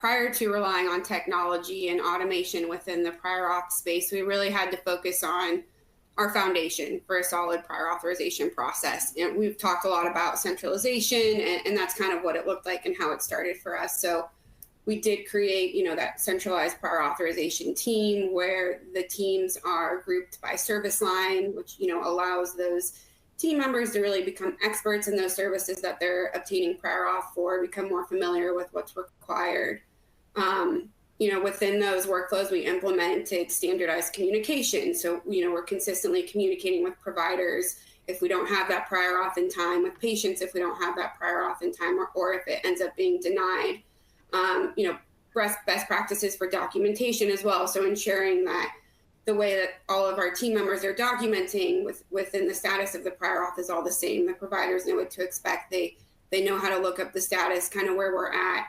prior to relying on technology and automation within the prior auth space, we really had to focus on our foundation for a solid prior authorization process. And we've talked a lot about centralization, and that's kind of what it looked like and how it started for us. So we did create, that centralized prior authorization team where the teams are grouped by service line, which, allows those team members to really become experts in those services that they're obtaining prior auth for, become more familiar with what's required. Within those workflows, we implemented standardized communication. So, we're consistently communicating with providers if we don't have that prior auth in time, with patients if we don't have that prior auth in time, or if it ends up being denied. Best practices for documentation as well. So ensuring that the way that all of our team members are documenting within the status of the prior auth is all the same. The providers know what to expect. They know how to look up the status, kind of where we're at.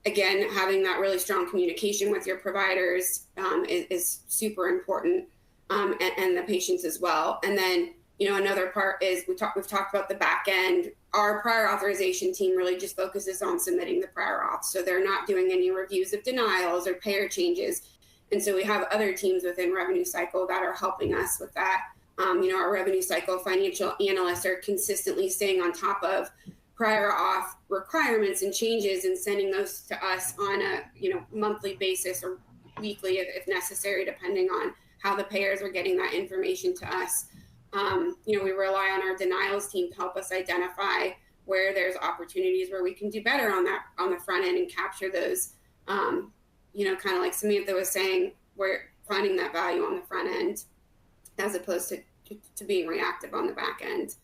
Again, having that really strong communication with your providers is super important, and the patients as well. And then, another part is we've talked about the back end. Our prior authorization team really just focuses on submitting the prior auth. So they're not doing any reviews of denials or payer changes. And so we have other teams within revenue cycle that are helping us with that. Our revenue cycle financial analysts are consistently staying on top of prior auth requirements and changes and sending those to us on a monthly basis or weekly if necessary, depending on how the payers are getting that information to us. We rely on our denials team to help us identify where there's opportunities where we can do better on the front end and capture those, kind of like Samantha was saying, we're finding that value on the front end as opposed to being reactive on the back end.